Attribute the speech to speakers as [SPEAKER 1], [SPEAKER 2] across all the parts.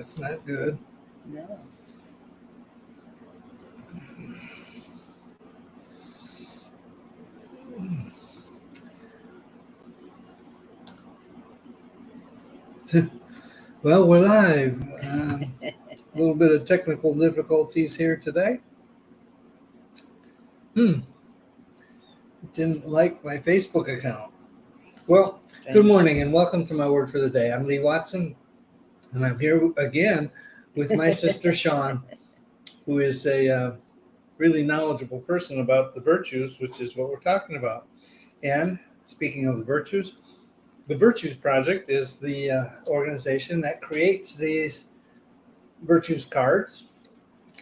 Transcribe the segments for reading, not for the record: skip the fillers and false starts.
[SPEAKER 1] That's not good.
[SPEAKER 2] No.
[SPEAKER 1] Well, we're live. A little bit of technical difficulties here today. Didn't like my Facebook account. Well, good morning and welcome to my word for the day. I'm Lee Watson, and I'm here again with my sister Sean, who is a really knowledgeable person about the virtues, which is what we're talking about. And speaking of the Virtues Project is the organization that creates these virtues cards.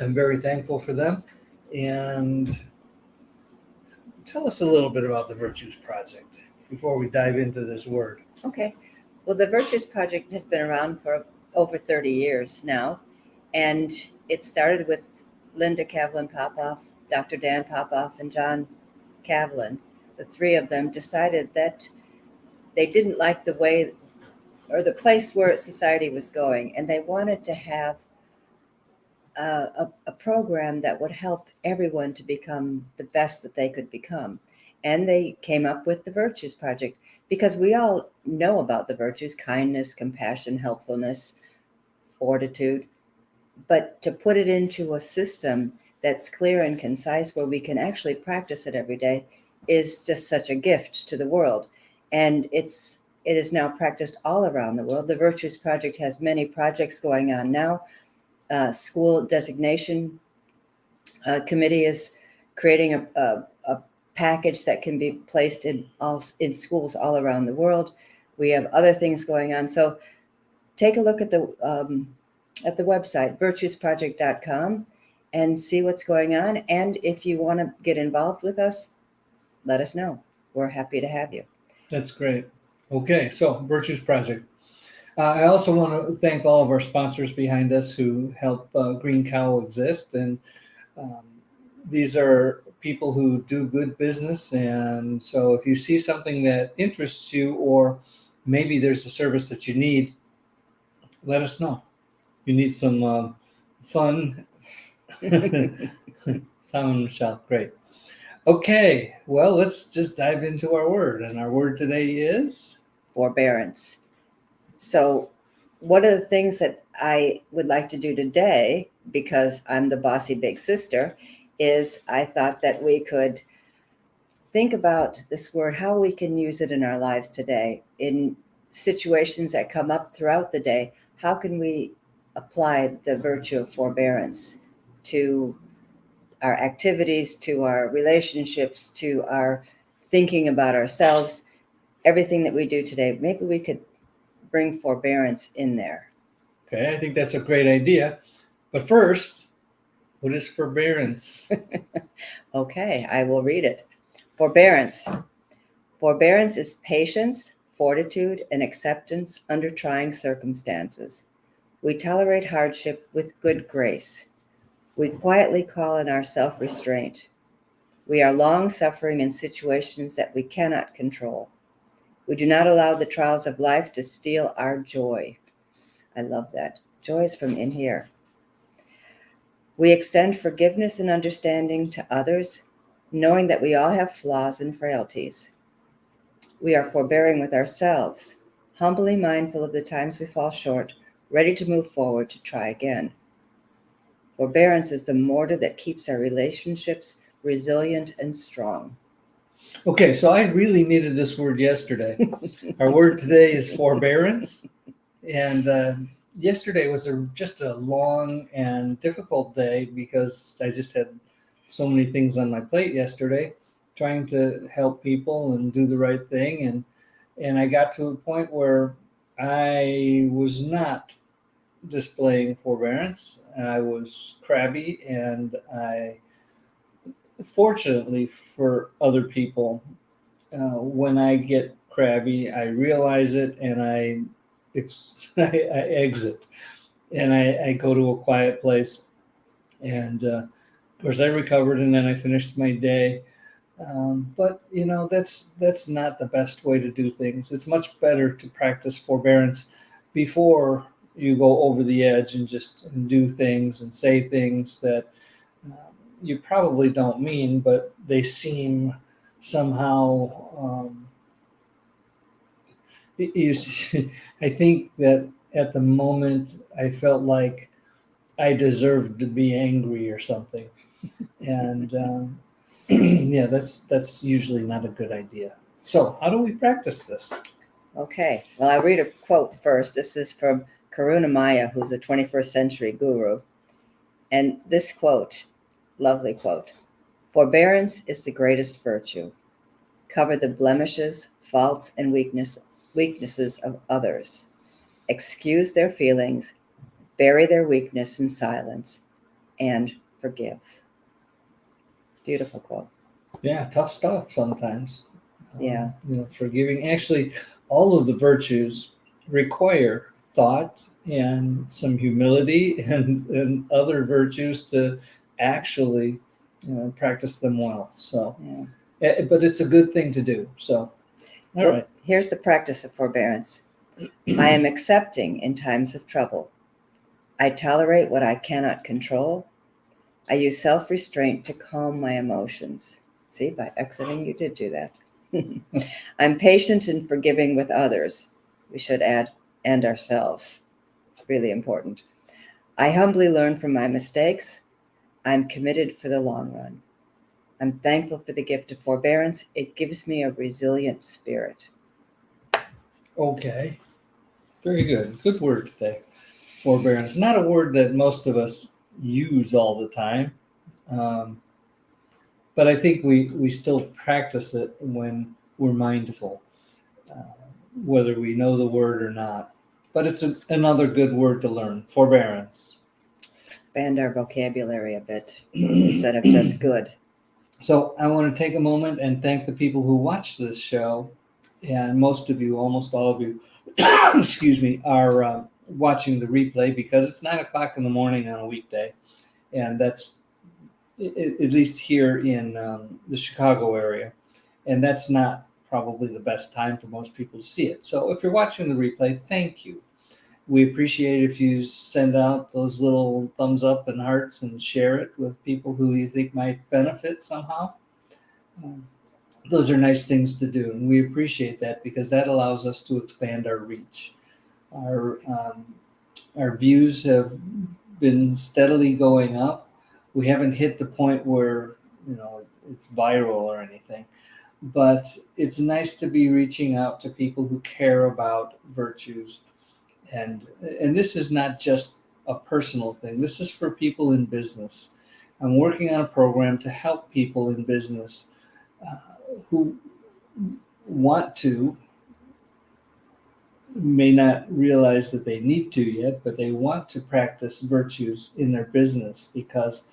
[SPEAKER 1] I'm very thankful for them. And tell us a little bit about the Virtues Project before we dive into this word.
[SPEAKER 2] Okay. Well, the Virtues Project has been around for over 30 years now, and it started with Linda Kavlin Popoff, Dr. Dan Popoff, and John Kavlin. The three of them decided that they didn't like the way or the place where society was going, and they wanted to have a program that would help everyone to become the best that they could become. And they came up with the Virtues Project because we all know about the virtues: kindness, compassion, helpfulness, fortitude. But to put it into a system that's clear and concise where we can actually practice it every day is just such a gift to the world. And it is now practiced all around the world. The Virtues Project has many projects going on now. School designation committee is creating a package that can be placed in schools all around the world. We have other things going on. So take a look at the website, virtuesproject.com, and see what's going on. And if you want to get involved with us, let us know. We're happy to have you.
[SPEAKER 1] That's great. Okay, so Virtues Project. I also want to thank all of our sponsors behind us who help Green Cow exist. And these are people who do good business. And so if you see something that interests you, or maybe there's a service that you need, let us know. You need some fun. Tom and Michelle, great. Okay, well, let's just dive into our word. And our word today is?
[SPEAKER 2] Forbearance. So one of the things that I would like to do today, because I'm the bossy big sister, is I thought that we could think about this word, how we can use it in our lives today, in situations that come up throughout the day. How can we apply the virtue of forbearance to our activities, to our relationships, to our thinking about ourselves, everything that we do today? Maybe we could bring forbearance in there.
[SPEAKER 1] Okay, I think that's a great idea. But first, what is forbearance?
[SPEAKER 2] Okay, I will read it. Forbearance. Forbearance is patience, fortitude, and acceptance under trying circumstances. We tolerate hardship with good grace. We quietly call in our self-restraint. We are long-suffering in situations that we cannot control. We do not allow the trials of life to steal our joy. I love that. Joy is from in here. We extend forgiveness and understanding to others, knowing that we all have flaws and frailties. We are forbearing with ourselves, humbly mindful of the times we fall short, ready to move forward to try again. Forbearance is the mortar that keeps our relationships resilient and strong.
[SPEAKER 1] Okay, so I really needed this word yesterday. Our word today is forbearance. And yesterday was just a long and difficult day because I just had so many things on my plate yesterday, trying to help people and do the right thing. And I got to a point where I was not displaying forbearance. I was crabby, and fortunately for other people, when I get crabby, I realize it and I exit, and I go to a quiet place. And of course, I recovered, and then I finished my day. But that's not the best way to do things. It's much better to practice forbearance before you go over the edge and just do things and say things that you probably don't mean, but they seem somehow. I think that at the moment I felt like I deserved to be angry or something, and yeah, that's usually not a good idea. So, how do we practice this?
[SPEAKER 2] Okay, well, I'll read a quote first. This is from Karuna Maya, who's a 21st century guru. And this quote, lovely quote: "Forbearance is the greatest virtue. Cover the blemishes, faults, and weaknesses of others. Excuse their feelings, bury their weakness in silence, and forgive." Beautiful quote.
[SPEAKER 1] Yeah, tough stuff sometimes.
[SPEAKER 2] Yeah.
[SPEAKER 1] Forgiving. Actually, all of the virtues require thought and some humility and other virtues to actually practice them well. So,
[SPEAKER 2] Yeah.
[SPEAKER 1] but it's a good thing to do. So, all right.
[SPEAKER 2] Here's the practice of forbearance. I am accepting in times of trouble. I tolerate what I cannot control. I use self-restraint to calm my emotions. See, by exiting, you did do that. I'm patient and forgiving with others. We should add, and ourselves. Really important. I humbly learn from my mistakes. I'm committed for the long run. I'm thankful for the gift of forbearance. It gives me a resilient spirit.
[SPEAKER 1] Okay. Very good. Good word today. Forbearance. Not a word that most of us use all the time. But I think we still practice it when we're mindful, uh, whether we know the word or not. But it's another good word to learn, forbearance.
[SPEAKER 2] Expand our vocabulary a bit instead of just good.
[SPEAKER 1] So I want to take a moment and thank the people who watch this show. And most of you, almost all of you, excuse me, are watching the replay because it's 9:00 in the morning on a weekday. And that's at least here in the Chicago area. And that's not probably the best time for most people to see it. So if you're watching the replay, thank you. We appreciate if you send out those little thumbs up and hearts and share it with people who you think might benefit somehow. Those are nice things to do, and we appreciate that because that allows us to expand our reach. Our views have been steadily going up. We haven't hit the point where it's viral or anything, but it's nice to be reaching out to people who care about virtues, and this is not just a personal thing. This is for people in business. I'm working on a program to help people in business who want to, may not realize that they need to yet, but they want to practice virtues in their business, because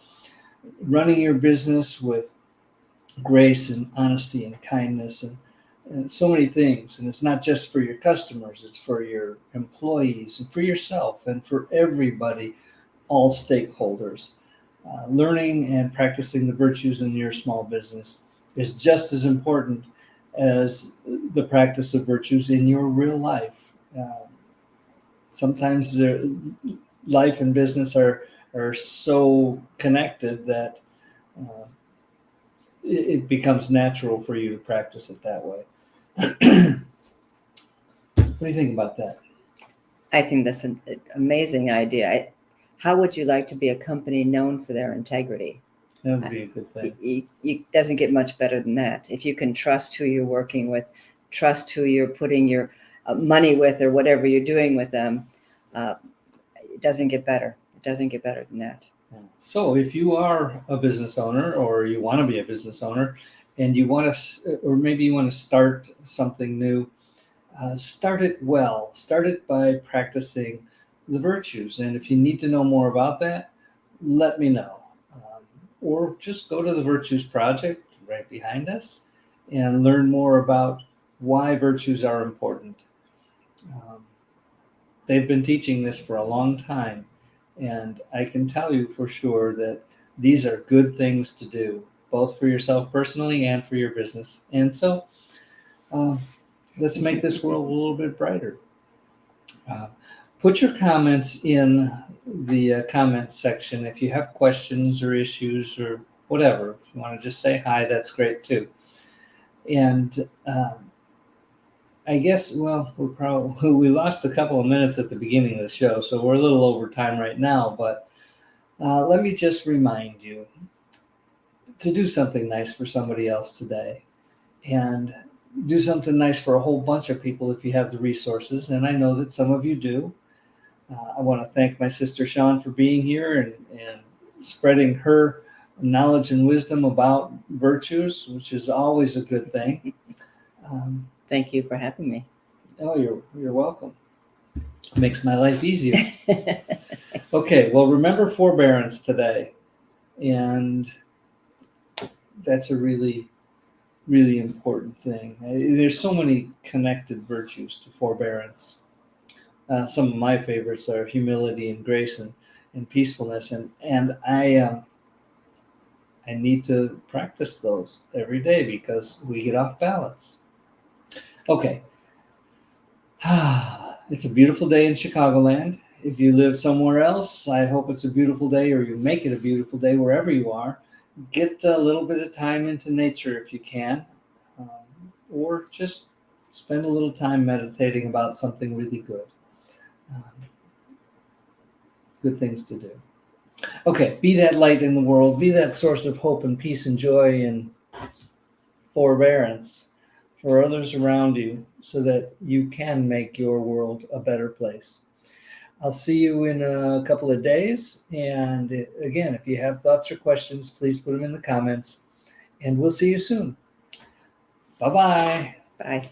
[SPEAKER 1] running your business with grace and honesty and kindness and so many things, and it's not just for your customers, it's for your employees and for yourself and for everybody, all stakeholders. Learning and practicing the virtues in your small business is just as important as the practice of virtues in your real life. Sometimes life and business are so connected that it becomes natural for you to practice it that way. What do you think about that?
[SPEAKER 2] I think that's an amazing idea. How would you like to be a company known for their integrity?
[SPEAKER 1] That would be a good thing.
[SPEAKER 2] It doesn't get much better than that. If you can trust who you're working with, trust who you're putting your money with, or whatever you're doing with them, it doesn't get better. It doesn't get better than that.
[SPEAKER 1] So if you are a business owner, or you want to be a business owner, and you want to, or maybe you want to start something new, start it well. Start it by practicing the virtues. And if you need to know more about that, let me know. Or just go to the Virtues Project right behind us and learn more about why virtues are important. They've been teaching this for a long time, and I can tell you for sure that these are good things to do, both for yourself personally and for your business. And so let's make this world a little bit brighter. Put your comments in the comments section. If you have questions or issues or whatever, if you want to just say hi, that's great too. And I guess, well, we lost a couple of minutes at the beginning of the show, so we're a little over time right now, but let me just remind you to do something nice for somebody else today, and do something nice for a whole bunch of people if you have the resources, and I know that some of you do. I want to thank my sister Sean for being here and spreading her knowledge and wisdom about virtues, which is always a good thing.
[SPEAKER 2] Thank you for having me.
[SPEAKER 1] Oh, you're welcome. It makes my life easier. Okay, well, remember forbearance today, and that's a really, really important thing. There's so many connected virtues to forbearance. Some of my favorites are humility and grace and peacefulness, and I need to practice those every day because we get off balance. Okay. It's a beautiful day in Chicagoland. If you live somewhere else, I hope it's a beautiful day, or you make it a beautiful day wherever you are. Get a little bit of time into nature if you can, or just spend a little time meditating about something really good. Good things to do. Okay, be that light in the world, be that source of hope and peace and joy and forbearance for others around you so that you can make your world a better place. I'll see you in a couple of days. And again, if you have thoughts or questions, please put them in the comments. And we'll see you soon. Bye-bye.
[SPEAKER 2] Bye.